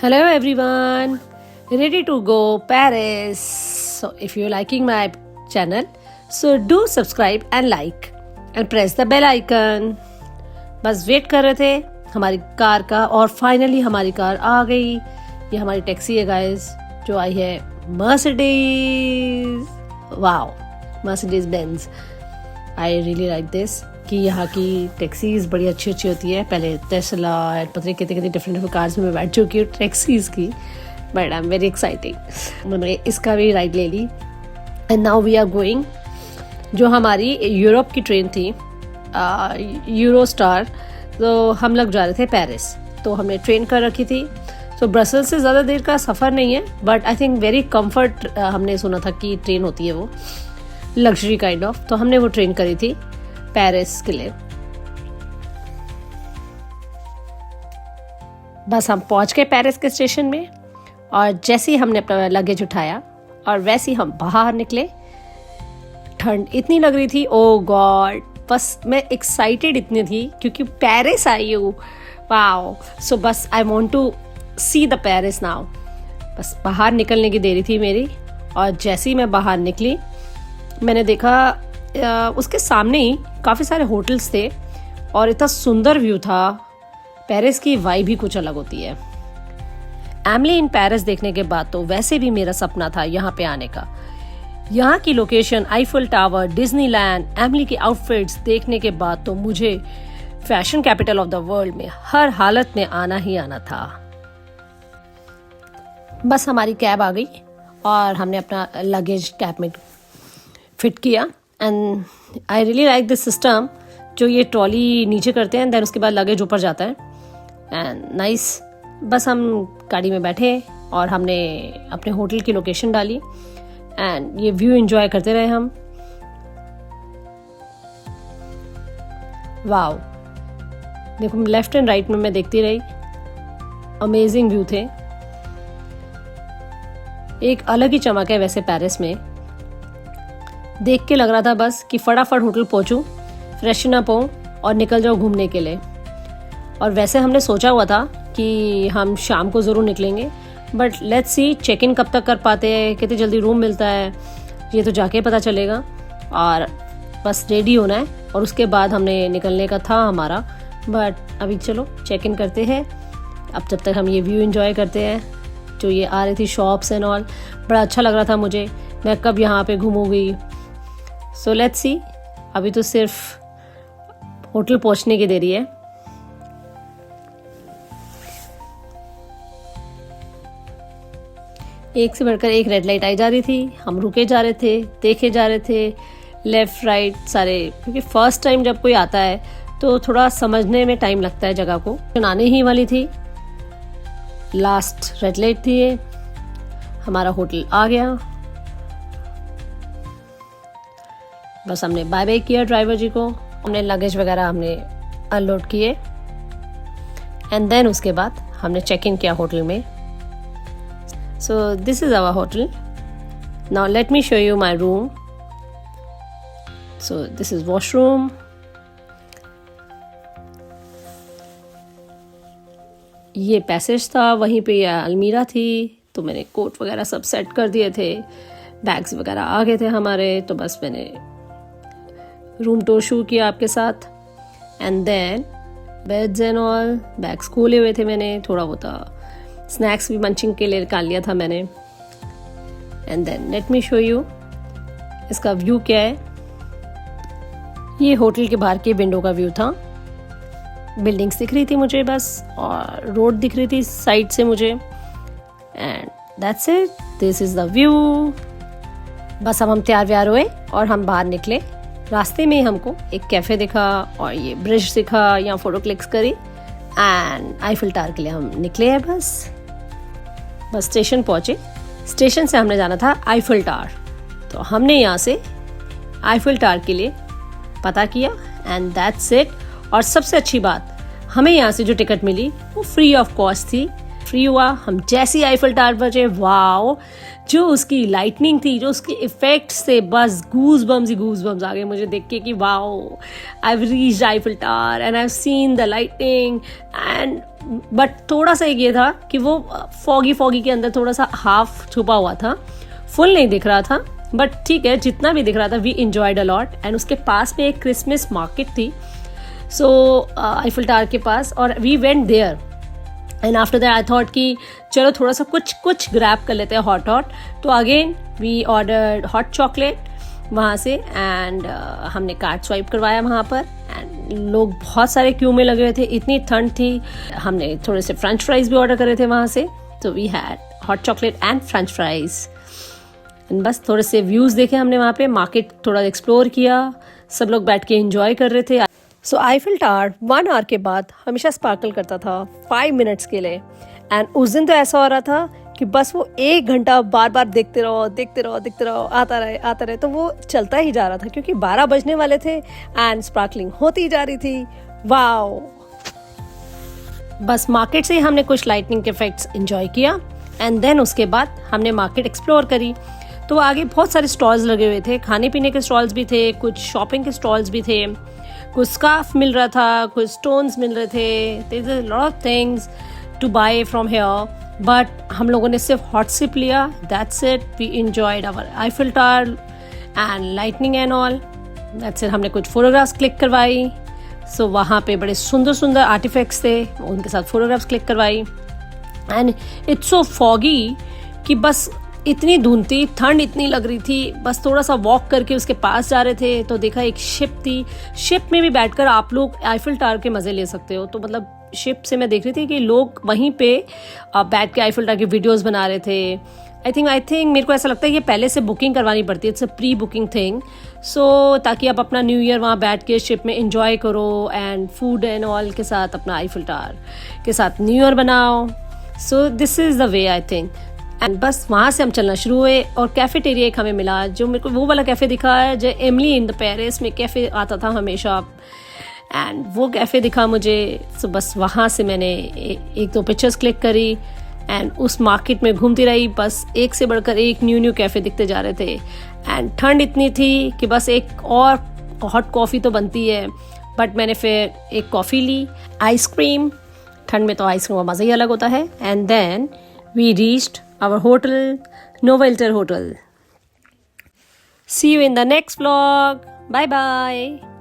Hello everyone, ready to go Paris. So if you're liking my channel, so do subscribe and like and press the bell icon. बस wait कर रहे थे हमारी car का और finally हमारी car आ गई. ये हमारी टैक्सी है गाइस जो आई है Mercedes. Wow, Mercedes Benz. I really like this कि यहाँ की टैक्सीज बड़ी अच्छी होती है. पहले टेस्ला एंड पता नहीं कितने डिफरेंट कार्स में मैं बैठ चुकी हूँ टैक्सीज की, but I am very exciting. मैंने इसका भी राइड ले ली and now we are going. जो हमारी यूरोप की ट्रेन थी यूरो स्टार, तो हम लोग जा रहे थे पेरिस. तो हमने ट्रेन कर रखी थी. तो ब्रसल्स से ज़्यादा देर का सफ़र नहीं है, but I think very comfort. हमने सुना था कि ट्रेन होती है वो लग्जरी काइंड ऑफ, तो हमने वो ट्रेन करी थी पेरिस के लिए. बस हम पहुंच गए पेरिस के स्टेशन में और जैसे ही हमने अपना लगेज उठाया और वैसे ही हम बाहर निकले. ठंड इतनी लग रही थी, ओ गॉड. बस मैं एक्साइटेड इतनी थी क्योंकि पेरिस आई हूँ. वाओ. सो बस I want to see the Paris now. बस बाहर निकलने की देरी थी मेरी और जैसे ही मैं बाहर निकली मैंने देखा उसके सामने ही काफ़ी सारे होटल्स थे और इतना सुंदर व्यू था. पेरिस की वाइब भी कुछ अलग होती है. एमली इन पेरिस देखने के बाद तो वैसे भी मेरा सपना था यहाँ पे आने का. यहाँ की location, Eiffel tower, Disneyland, Emily की आउटफिट्स देखने के बाद तो मुझे fashion capital of the world में हर हालत में आना ही आना था. बस हमारी कैब आ गई और हमने अपना लगेज कैब में फिट किया. And I really like this system जो ये ट्रॉली नीचे करते हैं, देन उसके बाद लगेज ऊपर जाता है. And nice. बस हम गाड़ी में बैठे और हमने अपने होटल की लोकेशन डाली एंड ये व्यू एंजॉय करते रहे हम. वाओ, देखो लेफ्ट एंड राइट में मैं देखती रही. अमेजिंग व्यू थे. एक अलग ही चमक है वैसे पेरिस में. देख के लग रहा था बस कि फटाफट होटल पहुंचूं, फ्रेशन अप होऊं और निकल जाऊं घूमने के लिए. और वैसे हमने सोचा हुआ था कि हम शाम को ज़रूर निकलेंगे, but let's see check in कब तक कर पाते हैं, कितनी जल्दी रूम मिलता है, ये तो जाके पता चलेगा. और बस रेडी होना है और उसके बाद हमने निकलने का था हमारा. बट अभी चलो चेक इन करते हैं. अब जब तक हम ये व्यू एंजॉय करते हैं. जो ये आ रही थी शॉप्स एंड ऑल, बड़ा अच्छा लग रहा था मुझे. मैं कब यहाँ पे घूमूंगी. So let's see. अभी तो सिर्फ होटल पहुँचने की देरी है. एक से बढ़कर एक रेड लाइट आई जा रही थी. हम रुके जा रहे थे, देखे जा रहे थे लेफ़्ट राइट सारे, क्योंकि फर्स्ट टाइम जब कोई आता है तो थोड़ा समझने में टाइम लगता है जगह को. आने ही वाली थी, लास्ट रेड लाइट थी ये. हमारा होटल आ गया. बस हमने बाय बाय किया ड्राइवर जी को. हमने लगेज वगैरह हमने अनलोड किए एंड देन उसके बाद हमने चेक इन किया होटल में. So this is our hotel. Now let me show you my room. So this is washroom. ये पैसेज था, वहीं पे ये अलमीरा थी. तो मैंने कोट वगैरह सब सेट कर दिए थे. बैग्स वगैरह आ गए थे हमारे. तो बस मैंने रूम टूर शुरू किया आपके साथ. And then beds and all, bags खोले हुए थे मैंने. थोड़ा बहुत स्नैक्स भी मंचिंग के लिए निकाल लिया था मैंने. And then let me show you इसका व्यू क्या है. ये होटल के बाहर के विंडो का व्यू था. बिल्डिंग्स दिख रही थी मुझे बस, और रोड दिख रही थी साइड से मुझे. And that's it. This is the view. बस अब हम तैयार व्यार हुए और हम बाहर निकले. रास्ते में हमको एक कैफ़े दिखा और ये ब्रिज दिखा. यहाँ फ़ोटो क्लिक्स करी एंड आईफिल टावर के लिए हम निकले हैं. बस स्टेशन पहुँचे. स्टेशन से हमने जाना था आईफिल टावर. तो हमने यहाँ से आईफिल टावर के लिए पता किया एंड दैट्स इट. और सबसे अच्छी बात, हमें यहाँ से जो टिकट मिली वो फ्री ऑफ कॉस्ट थी. फ्री हुआ. हम जैसे ही आईफिल टावर पहुंचे, वाओ, जो उसकी लाइटनिंग थी, जो उसके इफेक्ट से बस गूज बम्स आ गए मुझे देख के कि wow, I have reached Eiffel tower and I have seen the lightning and but थोड़ा सा एक ये था कि वो फॉगी के अंदर थोड़ा सा हाफ छुपा हुआ था, फुल नहीं दिख रहा था, बट ठीक है जितना भी दिख रहा था we enjoyed a lot. And उसके पास में एक क्रिसमस मार्केट थी, सो आईफिल टावर के पास, और we went there. And after that I thought कि चलो थोड़ा सा कुछ ग्रैब कर लेते हैं हॉट। तो again we ordered hot chocolate वहाँ से, एंड हमने कार्ड स्वाइप करवाया वहाँ पर। एंड लोग बहुत सारे क्यू में लगे हुए थे, इतनी ठंड थी। हमने थोड़े से फ्रेंच फ्राइज भी ऑर्डर करे थे वहाँ से, तो we had hot chocolate and French fries. And बस थोड़े से व्यूज़ देखे हमने वहाँ पे, मार्केट थोड़ा एक्सप्लोर किया, सब लोग बैठ के एंजॉय कर रहे थे। सो आईफिल टावर 1 आवर के बाद हमेशा स्पार्कल करता था 5 मिनट्स के लिए। एंड उस दिन तो ऐसा हो रहा था कि बस वो 1 घंटा बार बार देखते रहो, आता रहे, तो वो चलता ही जा रहा था क्योंकि 12 बजने वाले थे एंड स्पार्कलिंग होती जा रही थी। वाओ! बस मार्केट से हमने कुछ लाइटनिंग के इफेक्ट्स एंजॉय किया, एंड देन उसके बाद हमने मार्केट एक्सप्लोर करी। तो आगे बहुत सारे स्टॉल्स लगे हुए थे, खाने पीने के स्टॉल्स भी थे, कुछ शॉपिंग के स्टॉल्स भी थे, कुछ स्कार्फ मिल रहा था, कुछ स्टोन्स मिल रहे थे। There is a lot of things to buy from here, but हम लोगों ने सिर्फ हॉट सिप लिया, that's it. We enjoyed our Eiffel tower and lightning and all, that's it. हमने कुछ फोटोग्राफ्स क्लिक करवाई, सो वहाँ पे बड़े सुंदर आर्टिफैक्ट्स थे, उनके साथ फोटोग्राफ्स क्लिक करवाई। एंड इट्स सो फॉगी कि बस इतनी धुंध थी, ठंड इतनी लग रही थी, बस थोड़ा सा वॉक करके उसके पास जा रहे थे तो देखा एक शिप थी। शिप में भी बैठकर आप लोग आईफिल टावर के मज़े ले सकते हो। तो मतलब शिप से मैं देख रही थी कि लोग वहीं पे बैठ के आईफिल टावर की वीडियोस बना रहे थे। आई थिंक मेरे को ऐसा लगता है ये पहले से बुकिंग करवानी पड़ती है, it's a pre booking thing, so ताकि आप अपना न्यू ईयर वहाँ बैठ के शिप में एंजॉय करो एंड फूड एंड ऑल के साथ अपना आईफिल टावर के साथ न्यू ईयर बनाओ। So this is the way I think. And बस वहाँ से हम चलना शुरू हुए, और कैफेटेरिया एक हमें मिला, जो मेरे को वो वाला कैफ़े दिखा है जो एमिली इन द पेरिस में कैफ़े आता था हमेशा, एंड वो कैफ़े दिखा मुझे। सो बस वहाँ से मैंने 1-2 पिक्चर्स क्लिक करी एंड उस मार्केट में घूमती रही। बस एक से बढ़कर एक न्यू कैफ़े दिखते जा रहे थे, एंड ठंड इतनी थी कि बस एक और हॉट कॉफ़ी तो बनती है, बट मैंने फिर एक कॉफ़ी ली, आइसक्रीम, ठंड में तो आइसक्रीम का मज़ा ही अलग होता है। And then we reached our hotel, Novotel Hotel. See you in the next vlog. Bye bye.